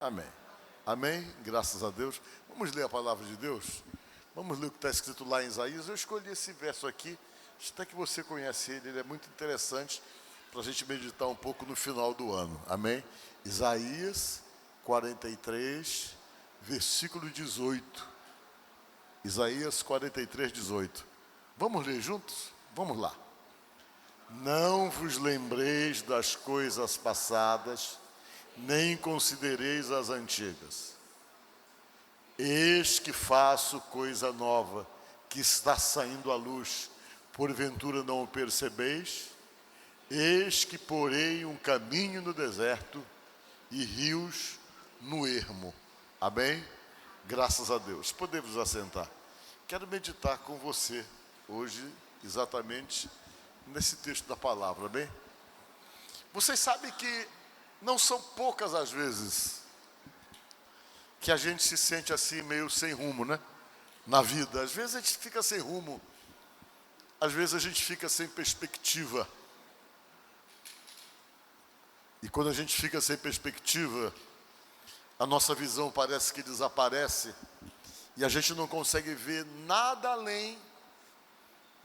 Amém. Amém. Graças a Deus. Vamos ler a palavra de Deus? Vamos ler o que está escrito lá em Isaías. Eu escolhi esse verso aqui, até que você conhece ele é muito interessante para a gente meditar um pouco no final do ano. Amém? Isaías 43, versículo 18. Isaías 43, 18. Vamos ler juntos? Vamos lá. Não vos lembreis das coisas passadas, nem considereis as antigas. Eis que faço coisa nova, que está saindo à luz, porventura não o percebeis? Eis que porei um caminho no deserto e rios no ermo. Amém? Graças a Deus. Podemos assentar. Quero meditar com você hoje, exatamente nesse texto da palavra, amém? Vocês sabem que não são poucas as vezes que a gente se sente assim meio sem rumo, né? Na vida. Às vezes a gente fica sem rumo. Às vezes a gente fica sem perspectiva. E quando a gente fica sem perspectiva, a nossa visão parece que desaparece. E a gente não consegue ver nada além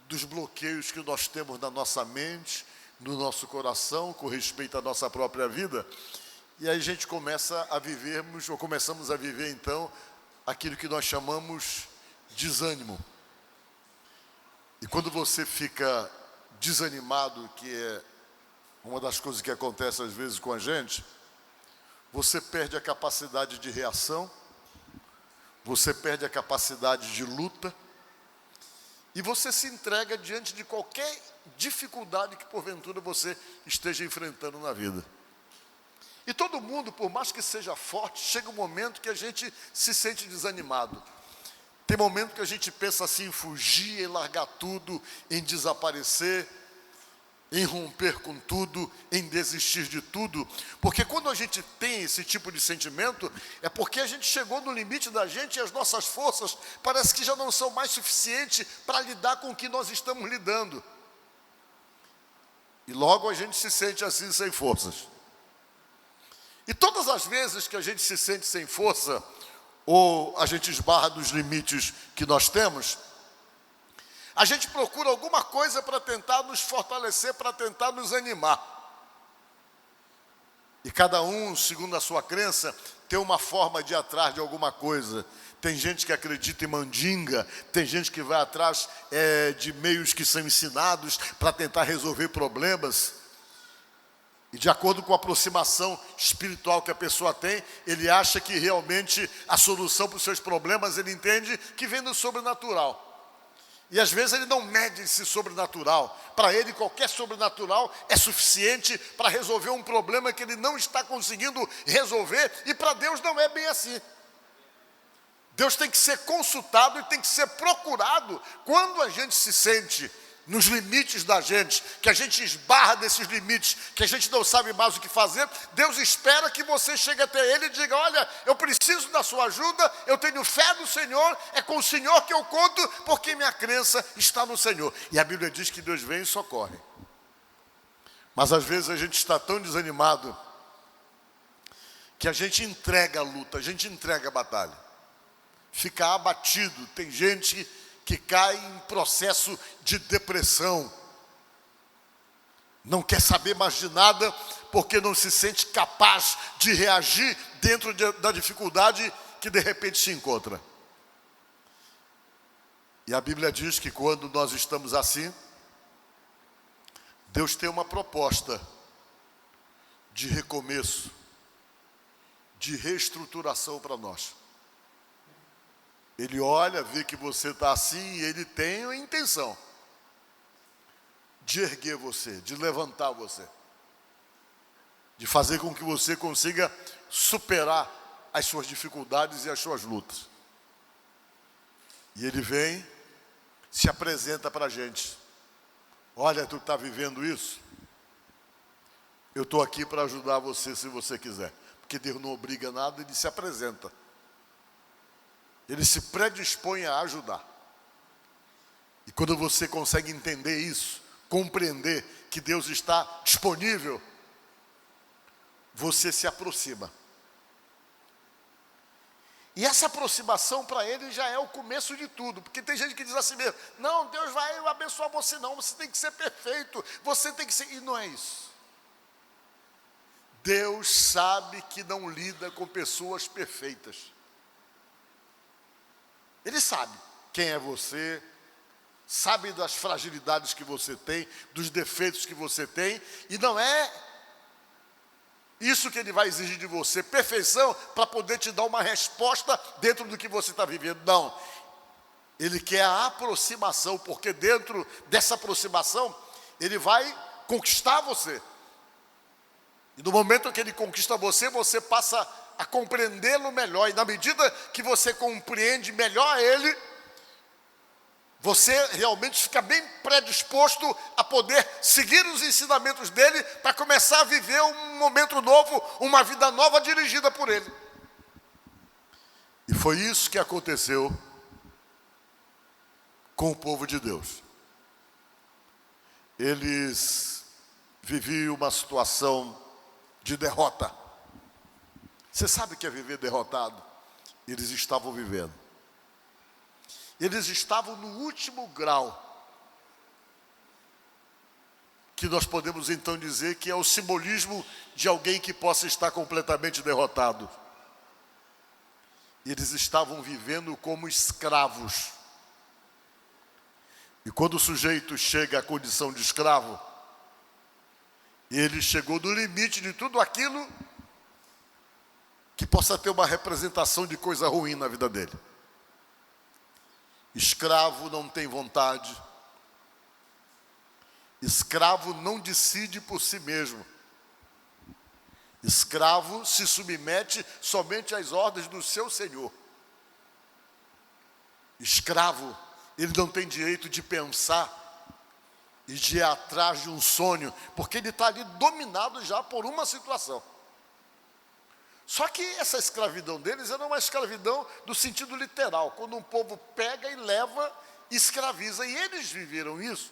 dos bloqueios que nós temos na nossa mente, no nosso coração, com respeito à nossa própria vida. E aí a gente começa a vivermos, ou começamos a viver então, aquilo que nós chamamos desânimo. E quando você fica desanimado, que é uma das coisas que acontece às vezes com a gente, você perde a capacidade de reação, você perde a capacidade de luta, e você se entrega diante de qualquer dificuldade que porventura você esteja enfrentando na vida. E todo mundo, por mais que seja forte, chega um momento que a gente se sente desanimado. Tem momento que a gente pensa assim em fugir, em largar tudo, em desaparecer, em romper com tudo, em desistir de tudo. Porque quando a gente tem esse tipo de sentimento, é porque a gente chegou no limite da gente e as nossas forças parece que já não são mais suficientes para lidar com o que nós estamos lidando. E logo a gente se sente assim sem forças. E todas as vezes que a gente se sente sem força, ou a gente esbarra nos limites que nós temos, a gente procura alguma coisa para tentar nos fortalecer, para tentar nos animar. E cada um, segundo a sua crença, tem uma forma de ir atrás de alguma coisa. Tem gente que acredita em mandinga, tem gente que vai atrás de meios que são ensinados para tentar resolver problemas. E de acordo com a aproximação espiritual que a pessoa tem, ele acha que realmente a solução para os seus problemas, ele entende que vem do sobrenatural. E às vezes ele não mede esse sobrenatural. Para ele, qualquer sobrenatural é suficiente para resolver um problema que ele não está conseguindo resolver. E para Deus não é bem assim. Deus tem que ser consultado e tem que ser procurado quando a gente se sente nos limites da gente, que a gente esbarra desses limites, que a gente não sabe mais o que fazer. Deus espera que você chegue até Ele e diga: olha, eu preciso da sua ajuda, eu tenho fé no Senhor, é com o Senhor que eu conto, porque minha crença está no Senhor. E a Bíblia diz que Deus vem e socorre. Mas às vezes a gente está tão desanimado que a gente entrega a luta, a gente entrega a batalha, fica abatido. Tem gente que cai em processo de depressão, não quer saber mais de nada, porque não se sente capaz de reagir dentro da dificuldade que de repente se encontra. E a Bíblia diz que quando nós estamos assim, Deus tem uma proposta de recomeço, de reestruturação para nós. Ele olha, vê que você está assim e Ele tem a intenção de erguer você, de levantar você, de fazer com que você consiga superar as suas dificuldades e as suas lutas. E Ele vem, se apresenta para a gente. Olha, tu está vivendo isso? Eu estou aqui para ajudar você se você quiser. Porque Deus não obriga nada, Ele se apresenta. Ele se predispõe a ajudar. E quando você consegue entender isso, compreender que Deus está disponível, você se aproxima. E essa aproximação para ele já é o começo de tudo, porque tem gente que diz assim mesmo: não, Deus vai abençoar você não, você tem que ser perfeito, você tem que ser... E não é isso. Deus sabe que não lida com pessoas perfeitas. Ele sabe quem é você, sabe das fragilidades que você tem, dos defeitos que você tem, e não é isso que ele vai exigir de você, perfeição, para poder te dar uma resposta dentro do que você está vivendo. Não, ele quer a aproximação, porque dentro dessa aproximação, ele vai conquistar você. E no momento que ele conquista você, você passa a compreendê-lo melhor, e na medida que você compreende melhor ele, você realmente fica bem predisposto a poder seguir os ensinamentos dele para começar a viver um momento novo, uma vida nova dirigida por ele. E foi isso que aconteceu com o povo de Deus. Eles viviam uma situação de derrota. Você sabe o que é viver derrotado? Eles estavam vivendo. Eles estavam no último grau, que nós podemos então dizer que é o simbolismo de alguém que possa estar completamente derrotado. Eles estavam vivendo como escravos. E quando o sujeito chega à condição de escravo, ele chegou no limite de tudo aquilo que possa ter uma representação de coisa ruim na vida dele. Escravo não tem vontade. Escravo não decide por si mesmo. Escravo se submete somente às ordens do seu senhor. Escravo, ele não tem direito de pensar e de ir atrás de um sonho, porque ele está ali dominado já por uma situação. Só que essa escravidão deles era uma escravidão do sentido literal, quando um povo pega e leva e escraviza. E eles viveram isso,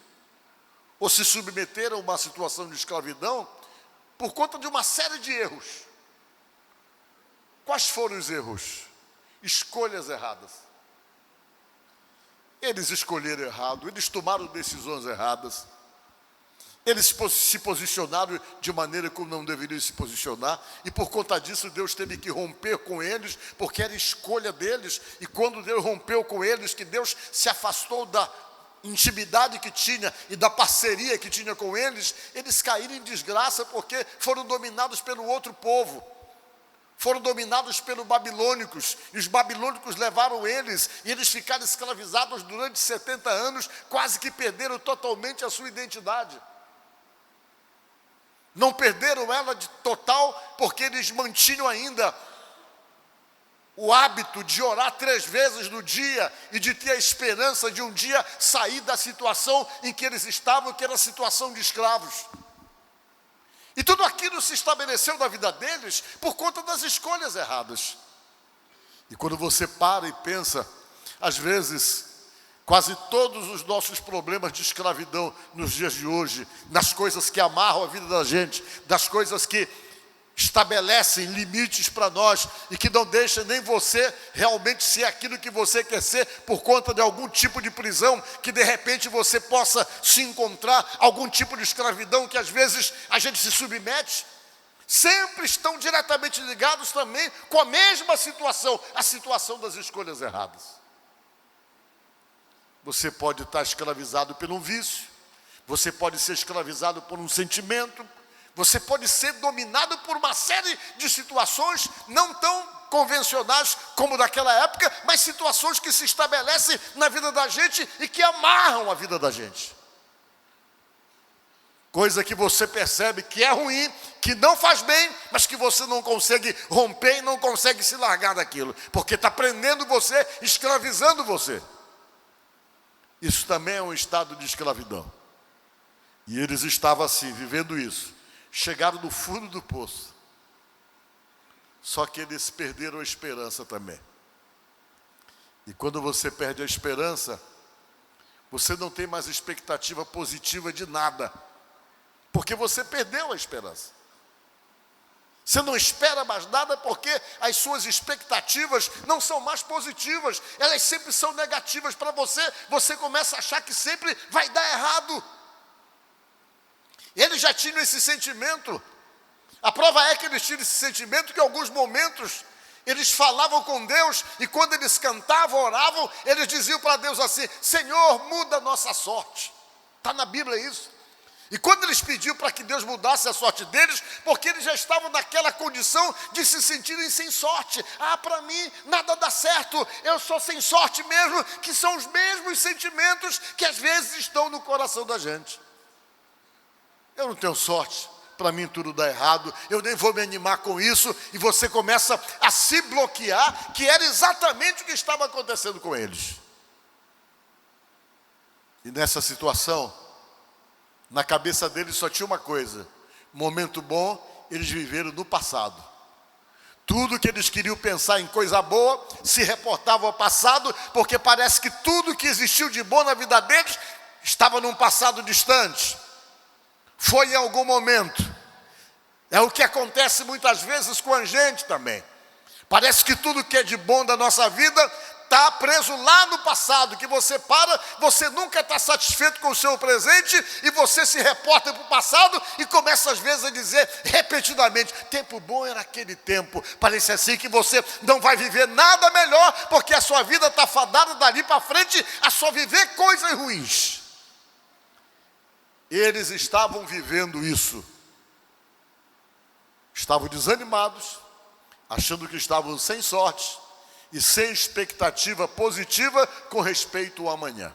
ou se submeteram a uma situação de escravidão, por conta de uma série de erros. Quais foram os erros? Escolhas erradas. Eles escolheram errado, eles tomaram decisões erradas. Eles se posicionaram de maneira como não deveriam se posicionar, e por conta disso Deus teve que romper com eles, porque era escolha deles. E quando Deus rompeu com eles, que Deus se afastou da intimidade que tinha e da parceria que tinha com eles, eles caíram em desgraça, porque foram dominados pelo outro povo. Foram dominados pelos babilônicos, e os babilônicos levaram eles, e eles ficaram escravizados durante 70 anos, quase que perderam totalmente a sua identidade. Não perderam ela de total, porque eles mantinham ainda o hábito de orar 3 vezes no dia e de ter a esperança de um dia sair da situação em que eles estavam, que era a situação de escravos. E tudo aquilo se estabeleceu na vida deles por conta das escolhas erradas. E quando você para e pensa, às vezes, quase todos os nossos problemas de escravidão nos dias de hoje, nas coisas que amarram a vida da gente, das coisas que estabelecem limites para nós e que não deixam nem você realmente ser aquilo que você quer ser, por conta de algum tipo de prisão que de repente você possa se encontrar, algum tipo de escravidão que às vezes a gente se submete, sempre estão diretamente ligados também com a mesma situação, a situação das escolhas erradas. Você pode estar escravizado por um vício, você pode ser escravizado por um sentimento, você pode ser dominado por uma série de situações não tão convencionais como daquela época, mas situações que se estabelecem na vida da gente e que amarram a vida da gente. Coisa que você percebe que é ruim, que não faz bem, mas que você não consegue romper e não consegue se largar daquilo, porque está prendendo você, escravizando você. Isso também é um estado de escravidão. E eles estavam assim, vivendo isso. Chegaram no fundo do poço. Só que eles perderam a esperança também. E quando você perde a esperança, você não tem mais expectativa positiva de nada. Porque você perdeu a esperança. Você não espera mais nada porque as suas expectativas não são mais positivas, elas sempre são negativas para você. Você começa a achar que sempre vai dar errado. Eles já tinham esse sentimento. A prova é que eles tinham esse sentimento que em alguns momentos eles falavam com Deus e quando eles cantavam, oravam, eles diziam para Deus assim: Senhor, muda a nossa sorte. Está na Bíblia isso. E quando eles pediam para que Deus mudasse a sorte deles, porque eles já estavam naquela condição de se sentirem sem sorte. Ah, para mim nada dá certo, eu sou sem sorte mesmo, que são os mesmos sentimentos que às vezes estão no coração da gente. Eu não tenho sorte, para mim tudo dá errado, eu nem vou me animar com isso, e você começa a se bloquear, que era exatamente o que estava acontecendo com eles. E nessa situação, na cabeça deles só tinha uma coisa: momento bom, eles viveram no passado. Tudo que eles queriam pensar em coisa boa, se reportava ao passado, porque parece que tudo que existiu de bom na vida deles, estava num passado distante. Foi em algum momento. É o que acontece muitas vezes com a gente também. Parece que tudo que é de bom da nossa vida está preso lá no passado, que você nunca está satisfeito com o seu presente e você se reporta para o passado e começa às vezes a dizer repetidamente: tempo bom era aquele tempo. Parece assim que você não vai viver nada melhor, porque a sua vida está fadada dali para frente a só viver coisas ruins. Eles estavam vivendo isso. Estavam desanimados, achando que estavam sem sorte e sem expectativa positiva com respeito ao amanhã.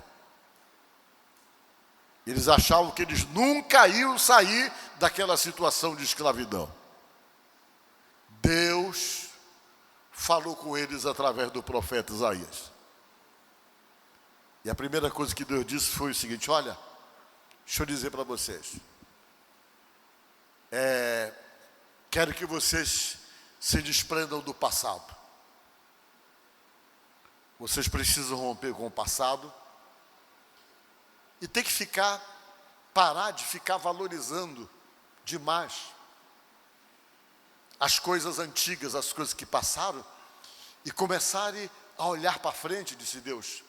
Eles achavam que eles nunca iam sair daquela situação de escravidão. Deus falou com eles através do profeta Isaías. E a primeira coisa que Deus disse foi o seguinte: olha, deixa eu dizer para vocês, quero que vocês se desprendam do passado. Vocês precisam romper com o passado e tem que parar de ficar valorizando demais as coisas antigas, as coisas que passaram, e começarem a olhar para frente, disse Deus,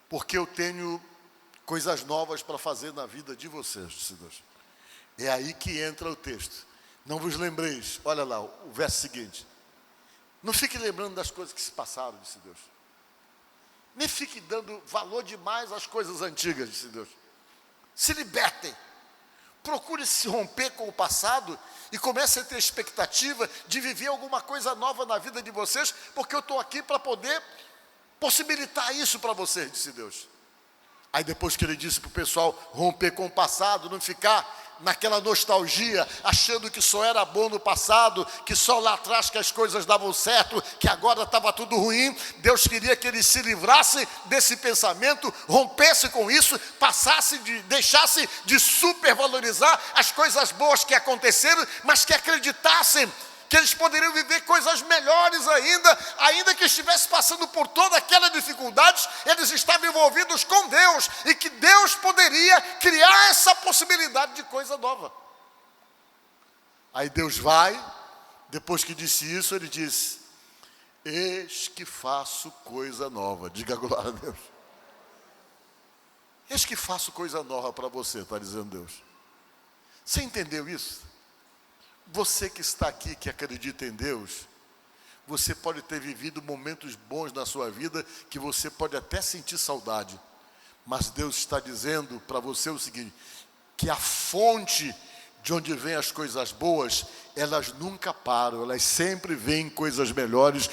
porque eu tenho coisas novas para fazer na vida de vocês, disse Deus. É aí que entra o texto. Não vos lembreis, olha lá, o verso seguinte. Não fique lembrando das coisas que se passaram, disse Deus. Nem fique dando valor demais às coisas antigas, disse Deus. Se libertem. Procure se romper com o passado e comece a ter expectativa de viver alguma coisa nova na vida de vocês, porque eu estou aqui para poder possibilitar isso para vocês, disse Deus. Aí depois que ele disse para o pessoal romper com o passado, não ficar naquela nostalgia, achando que só era bom no passado, que só lá atrás que as coisas davam certo, que agora estava tudo ruim. Deus queria que eles se livrassem desse pensamento, rompesse com isso, deixasse de supervalorizar as coisas boas que aconteceram, mas que acreditassem que eles poderiam viver coisas melhores ainda que estivesse passando por toda aquela dificuldade, eles estavam envolvidos com Deus, e que Deus poderia criar essa possibilidade de coisa nova. Aí Deus vai, depois que disse isso, ele disse: eis que faço coisa nova. Diga glória a Deus. Eis que faço coisa nova para você, está dizendo Deus. Você entendeu isso? Você que está aqui, que acredita em Deus, você pode ter vivido momentos bons na sua vida, que você pode até sentir saudade, mas Deus está dizendo para você o seguinte, que a fonte de onde vêm as coisas boas, elas nunca param, elas sempre vêm coisas melhores,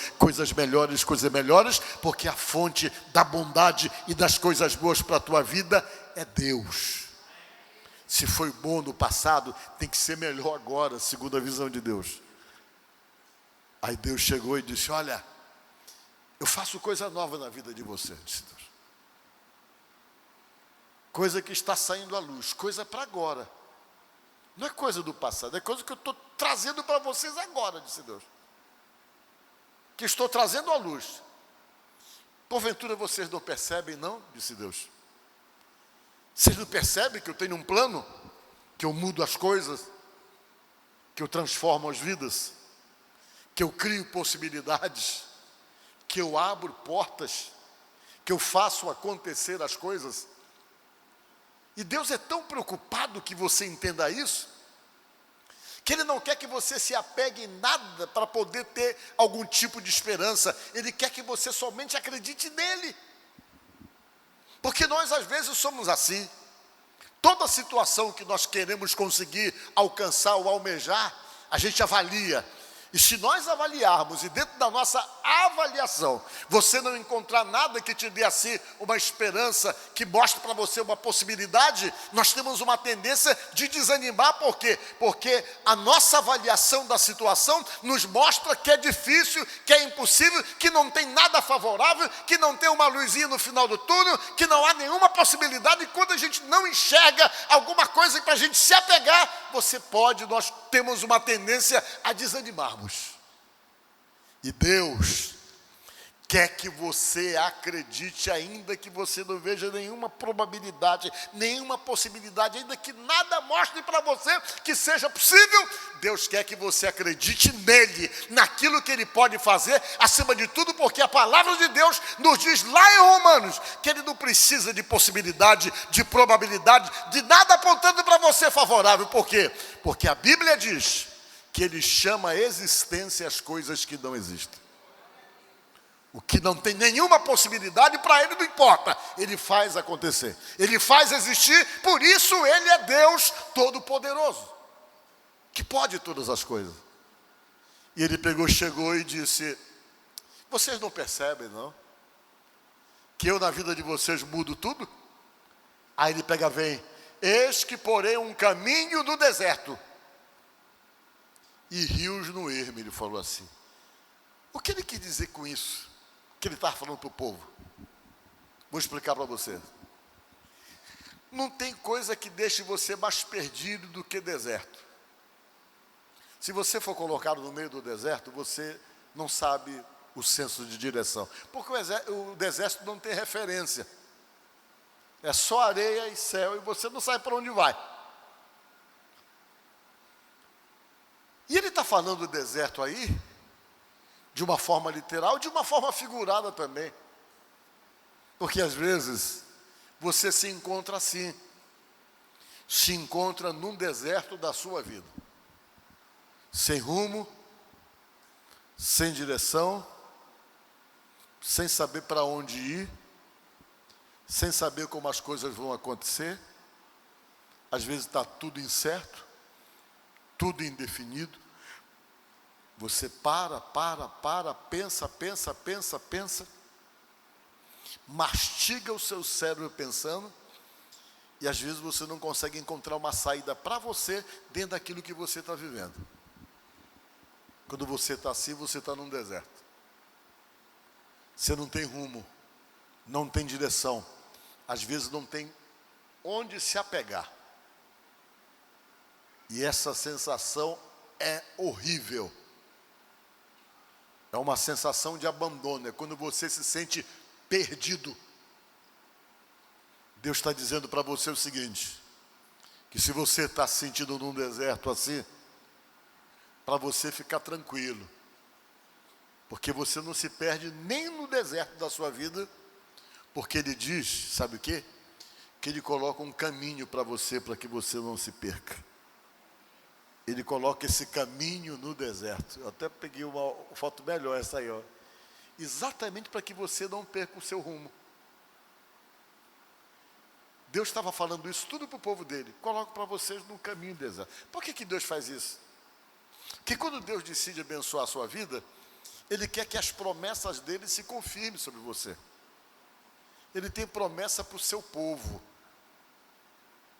porque a fonte da bondade e das coisas boas para a tua vida é Deus. Se foi bom no passado, tem que ser melhor agora, segundo a visão de Deus. Aí Deus chegou e disse: olha, eu faço coisa nova na vida de você, disse Deus. Coisa que está saindo à luz, coisa para agora. Não é coisa do passado, é coisa que eu estou trazendo para vocês agora, disse Deus. Que estou trazendo à luz. Porventura vocês não percebem, não? Disse Deus. Vocês não percebem que eu tenho um plano? Que eu mudo as coisas? que eu transformo as vidas, que eu crio possibilidades, que eu abro portas, que eu faço acontecer as coisas. E Deus é tão preocupado que você entenda isso, que Ele não quer que você se apegue em nada para poder ter algum tipo de esperança. Ele quer que você somente acredite nele. Porque nós às vezes somos assim. Toda situação que nós queremos conseguir alcançar ou almejar, a gente avalia. E se nós avaliarmos, e dentro da nossa avaliação, você não encontrar nada que te dê assim uma esperança, que mostre para você uma possibilidade, nós temos uma tendência de desanimar. Por quê? Porque a nossa avaliação da situação nos mostra que é difícil, que é impossível, que não tem nada favorável, que não tem uma luzinha no final do túnel, que não há nenhuma possibilidade. E quando a gente não enxerga alguma coisa para a gente se apegar, nós temos uma tendência a desanimarmos. E Deus quer que você acredite, ainda que você não veja nenhuma probabilidade, nenhuma possibilidade, ainda que nada mostre para você que seja possível. Deus quer que você acredite nele, naquilo que ele pode fazer, acima de tudo, porque a palavra de Deus nos diz lá em Romanos, que ele não precisa de possibilidade, de probabilidade, de nada apontando para você favorável. Por quê? Porque a Bíblia diz que ele chama a existência as coisas que não existem. O que não tem nenhuma possibilidade, para ele não importa. Ele faz acontecer. Ele faz existir, por isso ele é Deus Todo-Poderoso, que pode todas as coisas. E ele chegou e disse: vocês não percebem, não? Que eu na vida de vocês mudo tudo? Aí ele vem: eis que porém um caminho no deserto e rios no ermo. Ele falou assim. O que ele quis dizer com isso? Que ele estava falando para o povo. Vou explicar para você. Não tem coisa que deixe você mais perdido do que deserto. Se você for colocado no meio do deserto, você não sabe o senso de direção. Porque o deserto não tem referência. É só areia e céu e você não sabe para onde vai. E ele está falando do deserto aí, de uma forma literal, de uma forma figurada também. Porque às vezes você se encontra assim, se encontra num deserto da sua vida, sem rumo, sem direção, sem saber para onde ir, sem saber como as coisas vão acontecer. Às vezes está tudo incerto, tudo indefinido. Você pensa, mastiga o seu cérebro pensando, e às vezes você não consegue encontrar uma saída para você dentro daquilo que você está vivendo. Quando você está assim, você está num deserto. Você não tem rumo, não tem direção, às vezes não tem onde se apegar. E essa sensação é horrível. É uma sensação de abandono, é quando você se sente perdido. Deus está dizendo para você o seguinte, que se você está se sentindo num deserto assim, para você ficar tranquilo, porque você não se perde nem no deserto da sua vida, porque Ele diz, sabe o quê? Que Ele coloca um caminho para você, para que você não se perca. Ele coloca esse caminho no deserto. Eu até peguei uma foto melhor essa aí, ó. Exatamente para que você não perca o seu rumo. Deus estava falando isso tudo para o povo dele. Coloco para vocês no caminho do deserto. Por que Deus faz isso? Porque quando Deus decide abençoar a sua vida, Ele quer que as promessas dele se confirmem sobre você. Ele tem promessa para o seu povo,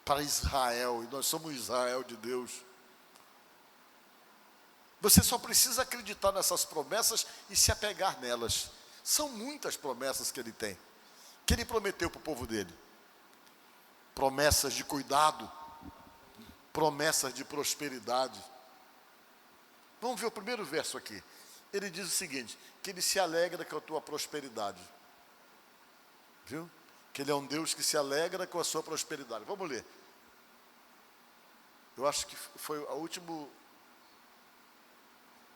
para Israel, e nós somos Israel de Deus. Você só precisa acreditar nessas promessas e se apegar nelas. São muitas promessas que Ele tem, que Ele prometeu para o povo dele. Promessas de cuidado, promessas de prosperidade. Vamos ver o primeiro verso aqui. Ele diz o seguinte, que Ele se alegra com a tua prosperidade. Viu? Que Ele é um Deus que se alegra com a sua prosperidade. Vamos ler. Eu acho que foi o último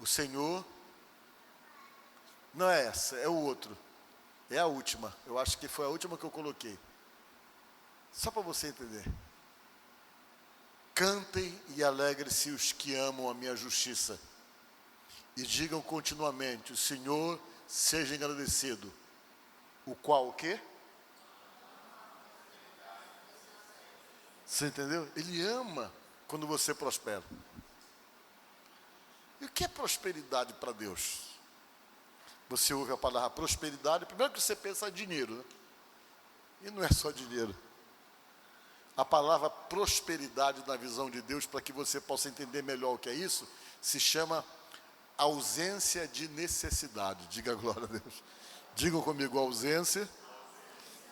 O Senhor, não é essa, é o outro. É a última, eu acho que foi a última que eu coloquei. Só para você entender. Cantem e alegrem-se os que amam a minha justiça. E digam continuamente, o Senhor seja agradecido. O qual o quê? Você entendeu? Ele ama quando você prospera. E o que é prosperidade para Deus? Você ouve a palavra prosperidade, primeiro que você pensa em dinheiro, né? E não é só dinheiro. A palavra prosperidade na visão de Deus, para que você possa entender melhor o que é isso, se chama ausência de necessidade. Diga glória a Deus. Digam comigo, ausência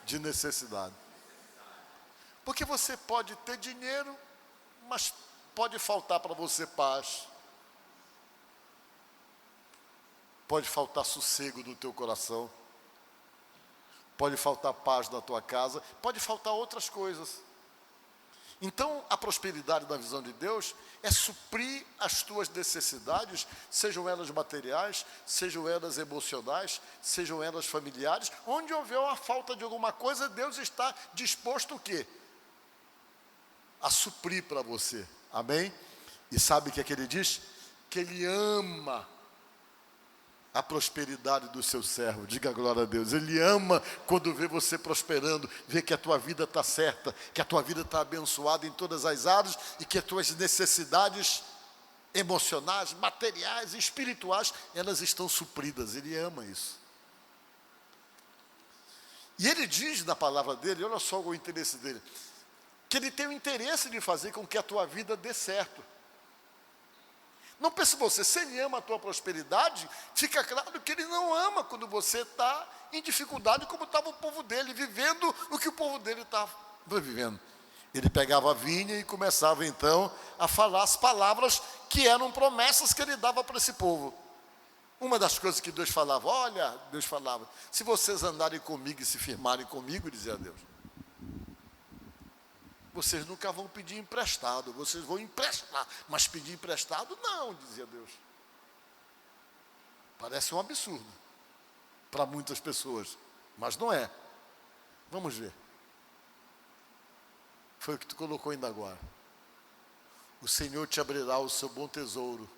de necessidade. Porque você pode ter dinheiro, mas pode faltar para você paz. Pode faltar sossego no teu coração. Pode faltar paz na tua casa. Pode faltar outras coisas. Então, a prosperidade na visão de Deus é suprir as tuas necessidades, sejam elas materiais, sejam elas emocionais, sejam elas familiares. Onde houver uma falta de alguma coisa, Deus está disposto o quê? A suprir para você. Amém? E sabe o que é que ele diz? Que ele ama a prosperidade do seu servo. Diga glória a Deus. Ele ama quando vê você prosperando, vê que a tua vida está certa, que a tua vida está abençoada em todas as áreas e que as tuas necessidades emocionais, materiais, espirituais, elas estão supridas. Ele ama isso. E ele diz na palavra dele, olha só o interesse dele, que ele tem o interesse de fazer com que a tua vida dê certo. Não pense você, se ele ama a tua prosperidade, fica claro que ele não ama quando você está em dificuldade, como estava o povo dele, vivendo o que o povo dele estava vivendo. Ele pegava a vinha e começava então a falar as palavras que eram promessas que ele dava para esse povo. Uma das coisas que Deus falava, olha, Deus falava, se vocês andarem comigo e se firmarem comigo, dizia Deus, vocês nunca vão pedir emprestado, vocês vão emprestar, mas pedir emprestado não, dizia Deus. Parece um absurdo para muitas pessoas, mas não é. Vamos ver. Foi o que tu colocou ainda agora. O Senhor te abrirá o seu bom tesouro,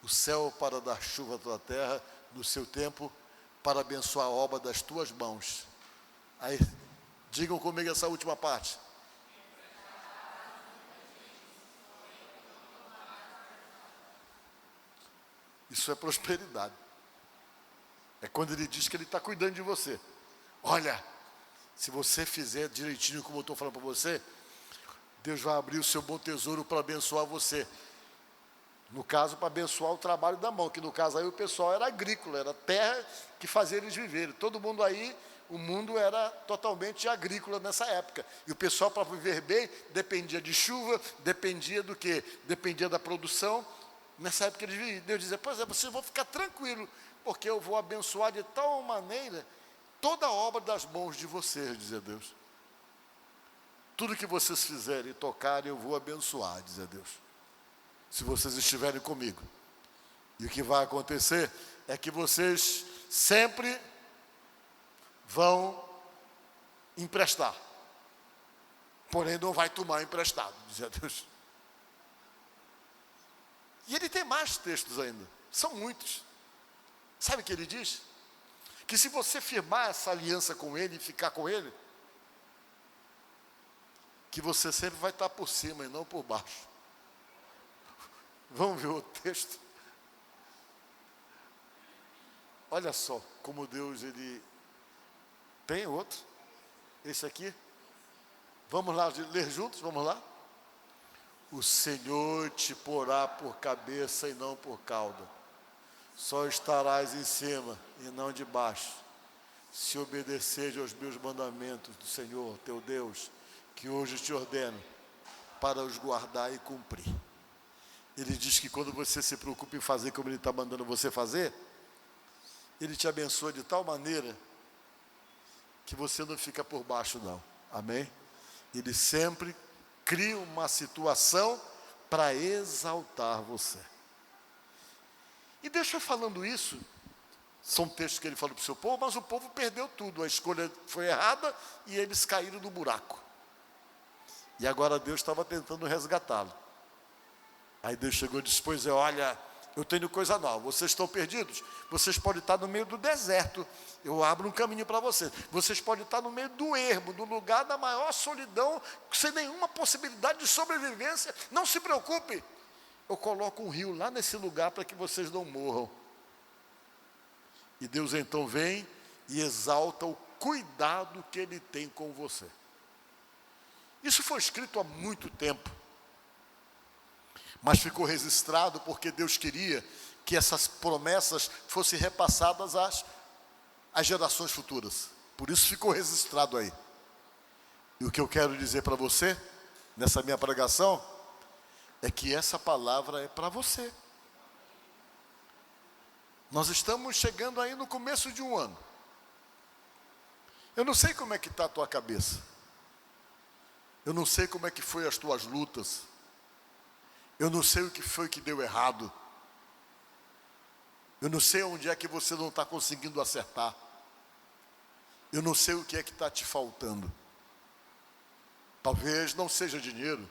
o céu para dar chuva à tua terra, no seu tempo, para abençoar a obra das tuas mãos. Aí, digam comigo essa última parte. Isso é prosperidade. É quando ele diz que ele está cuidando de você. Olha, se você fizer direitinho como eu estou falando para você, Deus vai abrir o seu bom tesouro para abençoar você. No caso, para abençoar o trabalho da mão, que no caso aí o pessoal era agrícola, era terra que fazia eles viverem. Todo mundo aí, o mundo era totalmente agrícola nessa época. E o pessoal, para viver bem, dependia de chuva, dependia do quê? Dependia da produção. Nessa época eles viviam. Deus dizia, pois é, vocês vão ficar tranquilos, porque eu vou abençoar de tal maneira toda a obra das mãos de vocês, dizia Deus. Tudo que vocês fizerem e tocarem, eu vou abençoar, dizia Deus. Se vocês estiverem comigo. E o que vai acontecer é que vocês sempre vão emprestar. Porém, não vai tomar emprestado, dizia Deus. E ele tem mais textos ainda. São muitos. Sabe o que ele diz? Que se você firmar essa aliança com ele e ficar com ele, que você sempre vai estar por cima e não por baixo. Vamos ver o texto? Olha só como Deus, ele... Tem outro? Esse aqui? Vamos lá ler juntos? Vamos lá? O Senhor te porá por cabeça e não por cauda. Só estarás em cima e não de baixo, se obedeceres aos meus mandamentos do Senhor, teu Deus, que hoje te ordeno, para os guardar e cumprir. Ele diz que quando você se preocupa em fazer como ele está mandando você fazer, ele te abençoa de tal maneira que você não fica por baixo não. Amém? Ele sempre cria uma situação para exaltar você. E Deus foi falando isso. São textos que ele falou para o seu povo, mas o povo perdeu tudo. A escolha foi errada e eles caíram no buraco. E agora Deus estava tentando resgatá-lo. Aí Deus chegou e disse, pois olha, eu tenho coisa nova, vocês estão perdidos? Vocês podem estar no meio do deserto, eu abro um caminho para vocês. Vocês podem estar no meio do ermo, do lugar da maior solidão, sem nenhuma possibilidade de sobrevivência. Não se preocupe, eu coloco um rio lá nesse lugar para que vocês não morram. E Deus então vem e exalta o cuidado que Ele tem com você. Isso foi escrito há muito tempo, mas ficou registrado porque Deus queria que essas promessas fossem repassadas às gerações futuras. Por isso ficou registrado aí. E o que eu quero dizer para você, nessa minha pregação, é que essa palavra é para você. Nós estamos chegando aí no começo de um ano. Eu não sei como é que está a tua cabeça. Eu não sei como é que foi as tuas lutas. Eu não sei o que foi que deu errado. Eu não sei onde é que você não está conseguindo acertar. Eu não sei o que é que está te faltando. Talvez não seja dinheiro,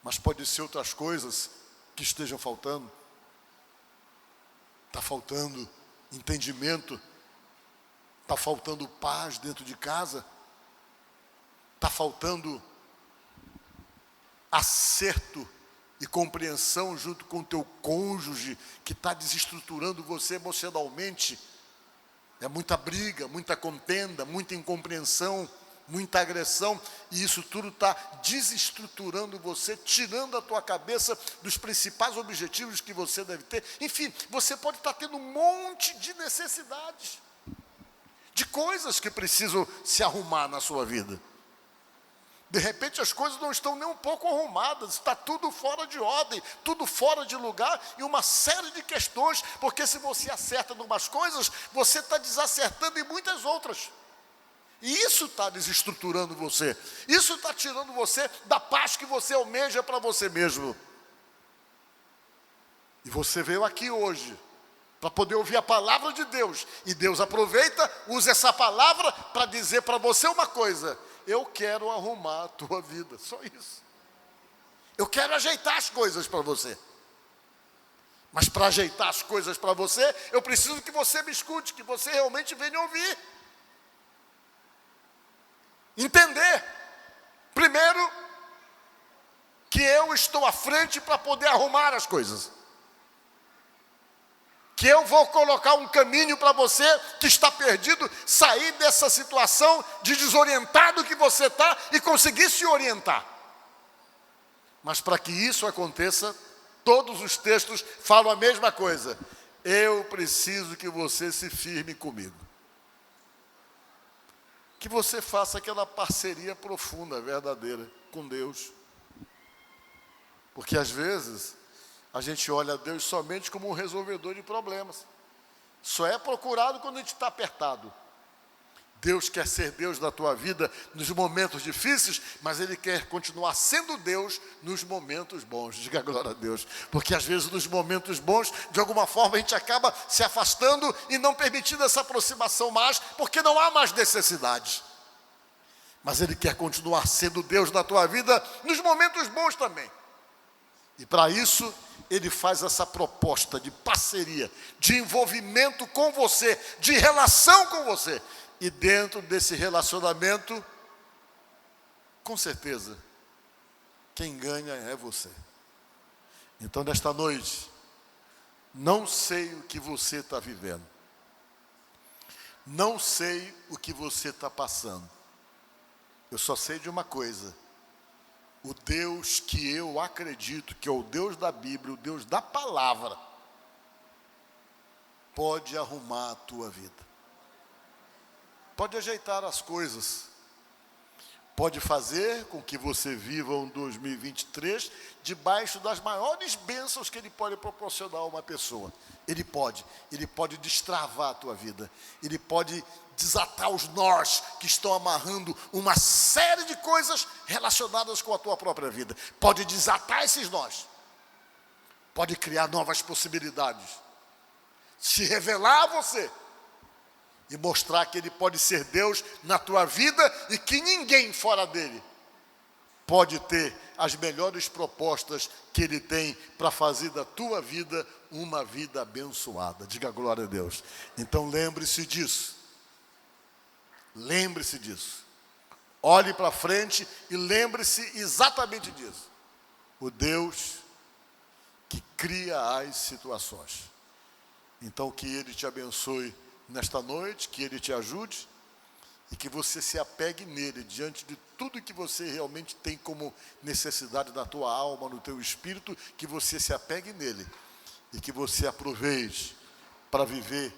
mas pode ser outras coisas que estejam faltando. Está faltando entendimento. Está faltando paz dentro de casa. Está faltando acerto e compreensão junto com o teu cônjuge, que está desestruturando você emocionalmente. É muita briga, muita contenda, muita incompreensão, muita agressão, e isso tudo está desestruturando você, tirando a tua cabeça dos principais objetivos que você deve ter. Enfim, você pode estar tendo um monte de necessidades, de coisas que precisam se arrumar na sua vida. De repente as coisas não estão nem um pouco arrumadas, está tudo fora de ordem, tudo fora de lugar, e uma série de questões, porque se você acerta em umas coisas, você está desacertando em muitas outras. E isso está desestruturando você, isso está tirando você da paz que você almeja para você mesmo. E você veio aqui hoje para poder ouvir a palavra de Deus, e Deus aproveita, usa essa palavra para dizer para você uma coisa: eu quero arrumar a tua vida, só isso. Eu quero ajeitar as coisas para você. Mas para ajeitar as coisas para você, eu preciso que você me escute, que você realmente venha ouvir. Entender, primeiro, que eu estou à frente para poder arrumar as coisas. Que eu vou colocar um caminho para você que está perdido, sair dessa situação de desorientado que você está e conseguir se orientar. Mas para que isso aconteça, todos os textos falam a mesma coisa: eu preciso que você se firme comigo. Que você faça aquela parceria profunda, verdadeira, com Deus. Porque às vezes a gente olha a Deus somente como um resolvedor de problemas. Só é procurado quando a gente está apertado. Deus quer ser Deus da tua vida nos momentos difíceis, mas Ele quer continuar sendo Deus nos momentos bons. Diga glória a Deus. Porque às vezes nos momentos bons, de alguma forma, a gente acaba se afastando e não permitindo essa aproximação mais, porque não há mais necessidade. Mas Ele quer continuar sendo Deus na tua vida nos momentos bons também. E para isso, Ele faz essa proposta de parceria, de envolvimento com você, de relação com você. E dentro desse relacionamento, com certeza, quem ganha é você. Então, nesta noite, não sei o que você está vivendo. Não sei o que você está passando. Eu só sei de uma coisa: o Deus que eu acredito, que é o Deus da Bíblia, o Deus da palavra, pode arrumar a tua vida. Pode ajeitar as coisas. Pode fazer com que você viva um 2023 debaixo das maiores bênçãos que Ele pode proporcionar a uma pessoa. Ele pode destravar a tua vida. Ele pode desatar os nós que estão amarrando uma série de coisas relacionadas com a tua própria vida. Pode desatar esses nós. Pode criar novas possibilidades. se revelar a você e mostrar que Ele pode ser Deus na tua vida e que ninguém fora dele pode ter as melhores propostas que Ele tem para fazer da tua vida uma vida abençoada. Diga glória a Deus. Então lembre-se disso. Lembre-se disso. Olhe para frente e lembre-se exatamente disso. O Deus que cria as situações. Então que Ele te abençoe nesta noite, que Ele te ajude e que você se apegue nele diante de tudo que você realmente tem como necessidade na tua alma, no teu espírito, que você se apegue nele e que você aproveite para viver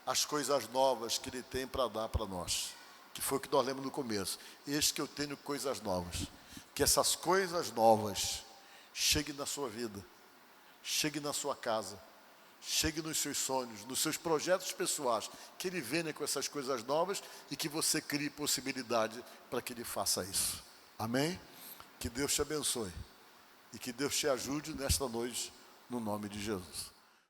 as coisas novas que Ele tem para dar para nós, que foi o que nós lemos no começo. Eis que eu tenho coisas novas, que essas coisas novas cheguem na sua vida, cheguem na sua casa, chegue nos seus sonhos, nos seus projetos pessoais, que Ele venha com essas coisas novas e que você crie possibilidade para que Ele faça isso. Amém? Que Deus te abençoe e que Deus te ajude nesta noite, no nome de Jesus.